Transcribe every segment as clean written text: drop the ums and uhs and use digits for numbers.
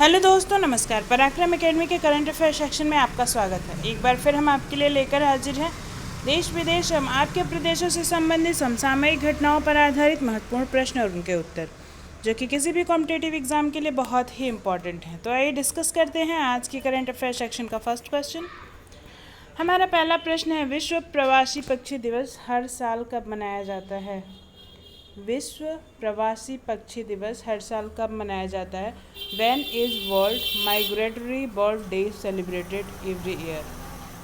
Hello दोस्तों, नमस्कार। पराक्रम एकेडमी के करंट अफेयर सेक्शन में आपका स्वागत है। एक बार फिर हम आपके लिए लेकर हाजिर हैं देश विदेश एवं आपके प्रदेशों से संबंधित समसामयिक घटनाओं पर आधारित महत्वपूर्ण प्रश्न और उनके उत्तर, जो कि किसी भी कॉम्पिटिटिव एग्जाम के लिए बहुत ही इंपॉर्टेंट हैं। तो आइए डिस्कस करते हैं आज की करंट अफेयर सेक्शन का फर्स्ट क्वेश्चन। हमारा पहला प्रश्न है, विश्व प्रवासी पक्षी दिवस हर साल कब मनाया जाता है? विश्व प्रवासी पक्षी दिवस हर साल कब मनाया जाता है? When is World Migratory Bird Day celebrated every year?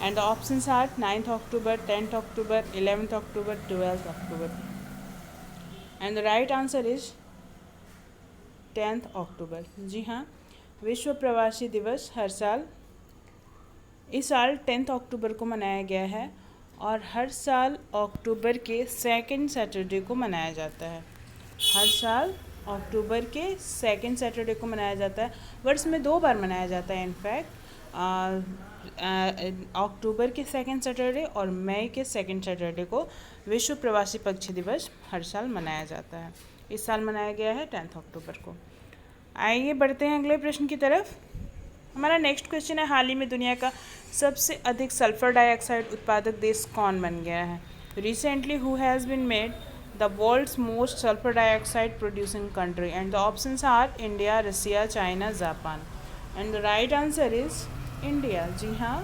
And the options are 9th October, 10th October, 11th October, 12th October. And the right answer is 10th October. जी हाँ, विश्व प्रवासी दिवस हर साल इस साल 10th अक्टूबर को मनाया गया है और हर साल अक्टूबर के सेकंड सैटरडे को मनाया जाता है। हर साल अक्टूबर के सेकंड सैटरडे को मनाया जाता है। वर्ष में 2 बार मनाया जाता है इनफैक्ट, अक्टूबर के सेकंड सैटरडे और मई के सेकंड सैटरडे को विश्व प्रवासी पक्षी दिवस हर साल मनाया जाता है। इस साल मनाया गया है 10 अक्टूबर को। आइए बढ़ते हैं अगले प्रश्न की तरफ। हमारा नेक्स्ट क्वेश्चन है, हाल ही में दुनिया का सबसे अधिक सल्फर डाइऑक्साइड उत्पादक देश कौन बन गया है? Recently who has been made the world's most sulphur dioxide producing country? And the options are India, Russia, China, Japan. And the right answer is India. जी हाँ,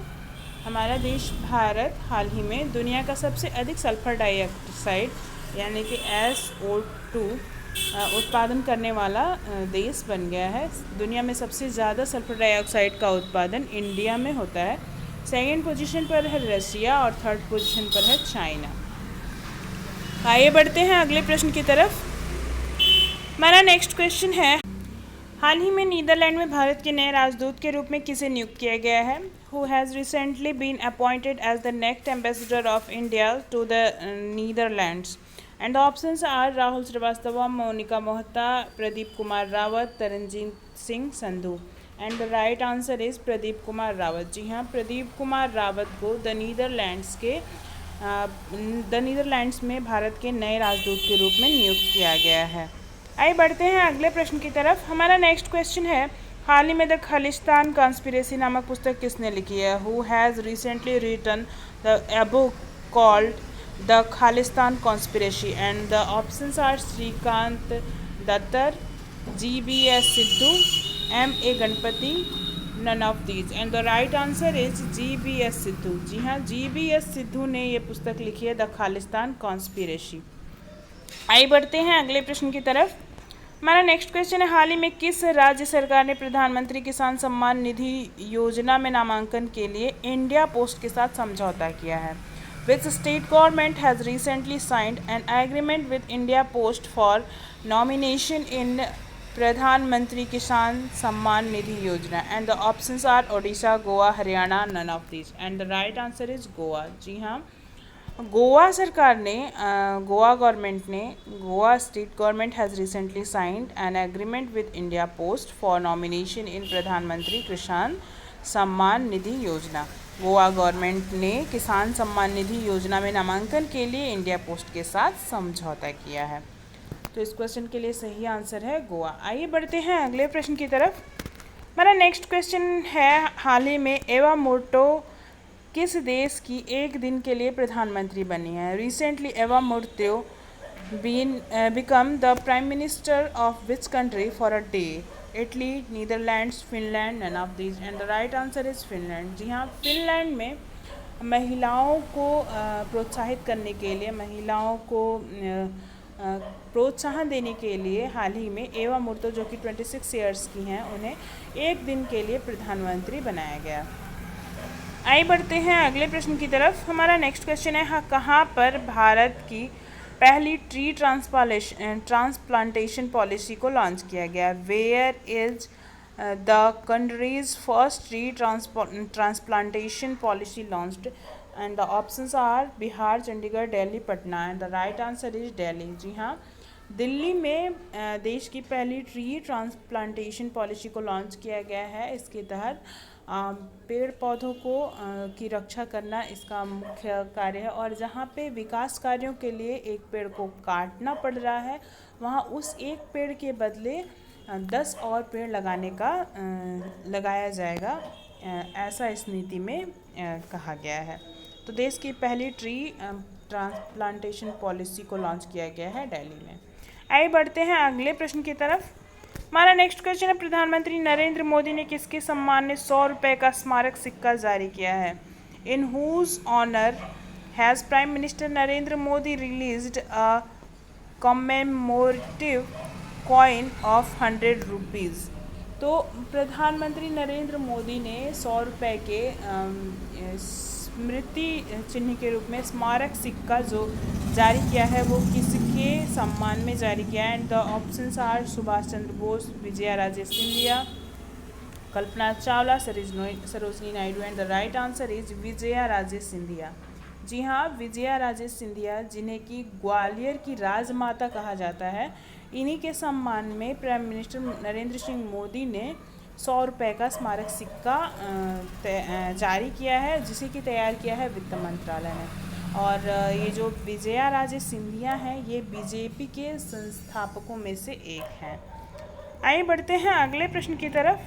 हमारा देश भारत हाल ही में दुनिया का सबसे अधिक सल्फर डाइऑक्साइड यानी कि SO2 उत्पादन करने वाला देश बन गया है। दुनिया में सबसे ज़्यादा सल्फर डाइऑक्साइड का उत्पादन इंडिया में होता है। सेकेंड पोजीशन पर है रसिया और थर्ड पोजीशन पर है चाइना। आइए बढ़ते हैं अगले प्रश्न की तरफ। हमारा नेक्स्ट क्वेश्चन है, हाल ही में नीदरलैंड में भारत के नए राजदूत के रूप में किसे नियुक्त किया गया है? Who has recently been appointed as the next ambassador of India to the Netherlands? And the options are Rahul Shrivastava, Monika Mohta, Pradeep Kumar Rawat, Taranjit Singh Sandhu. And the right answer is Pradeep Kumar Rawat. जी हाँ, प्रदीप कुमार रावत को द नीदरलैंड्स में भारत के नए राजदूत के रूप में नियुक्त किया गया है। आइए बढ़ते हैं अगले प्रश्न की तरफ। हमारा नेक्स्ट क्वेश्चन है, हाल ही में द खालिस्तान कॉन्स्पिरेसी नामक पुस्तक किसने लिखी है? Who has recently written the book called the Khalistan conspiracy? And the options are Shrikant Datar, GBS Sidhu, MA Ganapathy, none of these. And the right answer is GBS Sidhu. जी हाँ, GBS सिद्धू ने ये पुस्तक लिखी है, द खालिस्तान कॉन्स्पिरेसी। आइए बढ़ते हैं अगले प्रश्न की तरफ। हमारा नेक्स्ट क्वेश्चन है, हाल ही में किस राज्य सरकार ने प्रधानमंत्री किसान सम्मान निधि योजना में नामांकन के लिए इंडिया पोस्ट के साथ समझौता किया है? Which state government has recently signed an agreement with India Post for nomination in प्रधानमंत्री Kisan Samman Nidhi Yojana? And the options are Odisha, Goa, Haryana, none of these. And the right answer is Goa. जी हाँ, गोवा सरकार ने Goa state government has recently signed an agreement with India Post for nomination in Pradhanmantri Kisan Samman Nidhi योजना। Goa government ने किसान सम्मान निधि योजना में नामांकन के लिए इंडिया पोस्ट के साथ समझौता किया है। तो इस क्वेश्चन के लिए सही आंसर है गोवा। आइए बढ़ते हैं अगले प्रश्न की तरफ। हमारा नेक्स्ट क्वेश्चन है, हाल ही में एवा मोटो किस देश की एक दिन के लिए प्रधानमंत्री बनी है? Recently Eva Morto become the prime minister of which country for a day? Italy, Netherlands, Finland, none of these. And the right answer is Finland. जी हाँ, फिनलैंड में महिलाओं को प्रोत्साहित करने के लिए, महिलाओं को प्रोत्साहन देने के लिए हाल ही में एवा मोर्तो, जो कि 26 ईयर्स की हैं, उन्हें एक दिन के लिए प्रधानमंत्री बनाया गया। आइए बढ़ते हैं अगले प्रश्न की तरफ। हमारा नेक्स्ट क्वेश्चन है, कहाँ पर भारत की पहली ट्री ट्रांसप्लांटेशन पॉलिसी को लॉन्च किया गया? Where is the country's first tree transplantation policy launched? And the options are Bihar, Chandigarh, Delhi, Patna. And the right answer is Delhi. जी हाँ, दिल्ली में देश की पहली ट्री ट्रांसप्लांटेशन पॉलिसी को लॉन्च किया गया है। इसके तहत पेड़ पौधों की रक्षा करना इसका मुख्य कार्य है, और जहाँ पे विकास कार्यों के लिए एक पेड़ को काटना पड़ रहा है, वहाँ उस एक पेड़ के बदले 10 और पेड़ लगाया जाएगा, ऐसा इस नीति में कहा गया है। तो देश की पहली ट्री ट्रांसप्लांटेशन पॉलिसी को लॉन्च किया गया है दिल्ली में। आइए बढ़ते हैं अगले प्रश्न की तरफ। हमारा नेक्स्ट क्वेश्चन है, प्रधानमंत्री नरेंद्र मोदी ने किसके सम्मान में 100 रुपये का स्मारक सिक्का जारी किया है? In whose honour has prime minister Narendra Modi released a commemorative coin of 100 rupees. तो प्रधानमंत्री नरेंद्र मोदी ने 100 रुपये के स्मृति चिन्ह के रूप में स्मारक सिक्का जो जारी किया है वो किसके सम्मान में जारी किया है? And the options are Subhash Chandra Bose, Vijaya Raje Scindia, Kalpana Chawla, Sarojini Naidu. And the right answer is Vijaya Raje Scindia. जी हाँ, विजया राजे सिंधिया, जिन्हें कि ग्वालियर की राजमाता कहा जाता है, इन्हीं के सम्मान में प्राइम मिनिस्टर नरेंद्र सिंह मोदी ने 100 रुपये का स्मारक सिक्का जारी किया है, जिसे कि तैयार किया है वित्त मंत्रालय ने। और ये जो विजया राजे सिंधिया हैं, ये बीजेपी के संस्थापकों में से एक हैं। आइए बढ़ते हैं अगले प्रश्न की तरफ।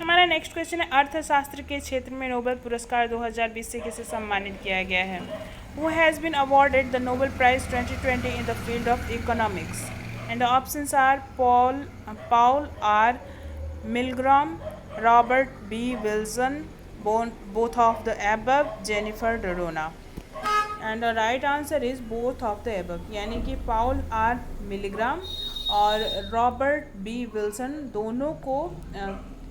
हमारा नेक्स्ट क्वेश्चन है, अर्थशास्त्र के क्षेत्र में नोबेल पुरस्कार 2020 से किसे सम्मानित किया गया है? Who has been awarded the Nobel prize 2020 in the field of economics? And the options are Paul R Milgrom, Robert B Wilson, both of the above, Jennifer Doudna. And the right answer is both of the above, यानी कि पाउल R मिलग्राम और Robert B Wilson दोनों को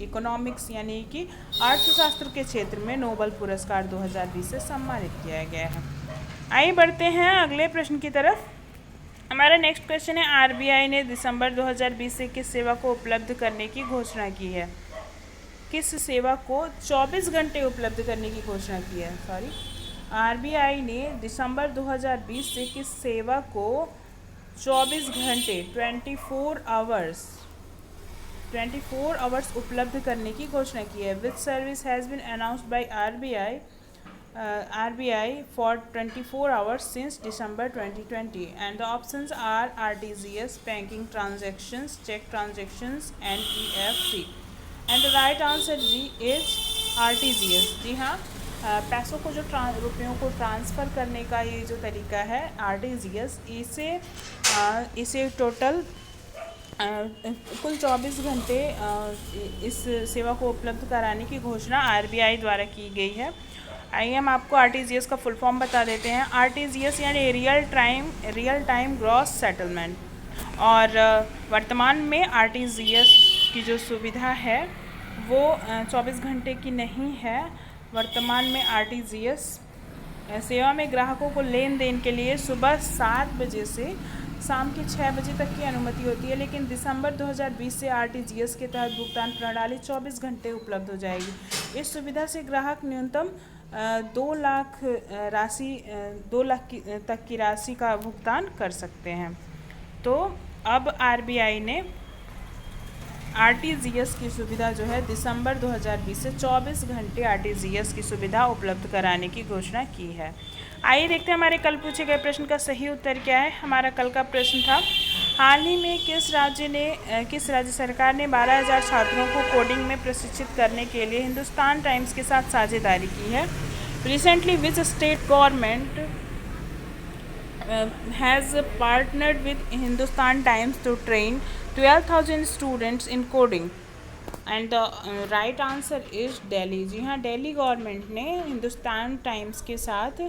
economics यानी कि अर्थशास्त्र के क्षेत्र में नोबेल पुरस्कार 2020 से सम्मानित किया गया है। आइए बढ़ते हैं अगले प्रश्न की तरफ। हमारा नेक्स्ट क्वेश्चन है, आरबीआई ने दिसंबर 2020 से किस सेवा को उपलब्ध करने की घोषणा की है? किस सेवा को 24 घंटे उपलब्ध करने की घोषणा की है? आरबीआई ने दिसंबर 2020 से किस सेवा को 24 घंटे 24 आवर्स उपलब्ध करने की घोषणा की है? Which service has been announced by RBI for 24 hours since December 2020, and the options are RTGS, banking transactions, check transactions, and EFT. And the right answer is RTGS. जी हाँ, पैसों को जो रुपयों को ट्रांसफ़र करने का ये जो तरीका है RTGS, इसे टोटल कुल 24 घंटे इस सेवा को उपलब्ध कराने की घोषणा RBI द्वारा की गई है। आइए हम आपको RTGS का फुल फॉर्म बता देते हैं। RTGS यानी रियल टाइम ग्रॉस सेटलमेंट। और वर्तमान में RTGS की जो सुविधा है वो 24 घंटे की नहीं है। वर्तमान में RTGS सेवा में ग्राहकों को लेन देन के लिए सुबह 7 बजे से शाम के 6 बजे तक की अनुमति होती है, लेकिन दिसंबर 2020 से RTGS के तहत भुगतान प्रणाली 24 घंटे उपलब्ध हो जाएगी। इस सुविधा से ग्राहक न्यूनतम 2 लाख तक की राशि का भुगतान कर सकते हैं। तो अब RBI ने RTGS की सुविधा जो है दिसंबर 2020 से 24 घंटे RTGS की सुविधा उपलब्ध कराने की घोषणा की है। आइए देखते हैं हमारे कल पूछे गए प्रश्न का सही उत्तर क्या है। हमारा कल का प्रश्न था, हाल ही में किस राज्य सरकार ने 12,000 छात्रों को कोडिंग में प्रशिक्षित करने के लिए हिंदुस्तान टाइम्स के साथ साझेदारी की है? Recently which state government has partnered with Hindustan Times to train 12,000 students in coding, and the right answer is Delhi। जी हाँ, दिल्ली गवर्नमेंट ने हिंदुस्तान टाइम्स के साथ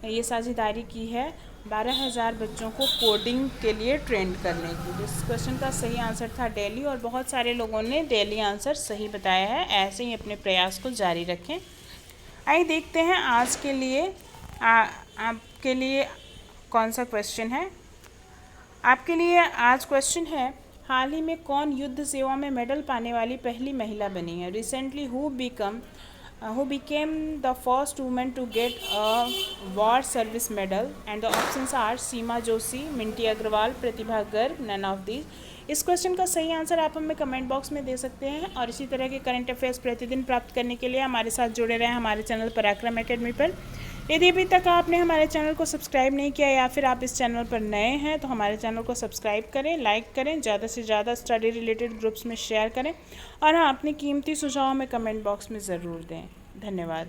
ये साझेदारी की है 12,000 बच्चों को कोडिंग के लिए ट्रेंड करने की। इस क्वेश्चन का सही आंसर था दिल्ली, और बहुत सारे लोगों ने दिल्ली आंसर सही बताया है। ऐसे ही अपने प्रयास को जारी रखें। आइए देखते हैं आज के लिए आपके लिए कौन सा क्वेश्चन है। आपके लिए आज क्वेश्चन है, हाल ही में कौन युद्ध सेवा में मेडल पाने वाली पहली महिला बनी है? Recently who became the first women to get a war service medal? And the options are Seema Joshi, Minty Agarwal, Pratibha Garg, none of these. इस क्वेश्चन का सही आंसर आप हमें कमेंट बॉक्स में दे सकते हैं, और इसी तरह के करंट अफेयर्स प्रतिदिन प्राप्त करने के लिए हमारे साथ जुड़े रहें हमारे चैनल पराक्रम एकेडमी पर। यदि अभी तक आपने हमारे चैनल को सब्सक्राइब नहीं किया या फिर आप इस चैनल पर नए हैं तो हमारे चैनल को सब्सक्राइब करें, लाइक करें, ज़्यादा से ज़्यादा स्टडी रिलेटेड ग्रुप्स में शेयर करें और हाँ, अपनी कीमती सुझाव हमें कमेंट बॉक्स में ज़रूर दें। धन्यवाद।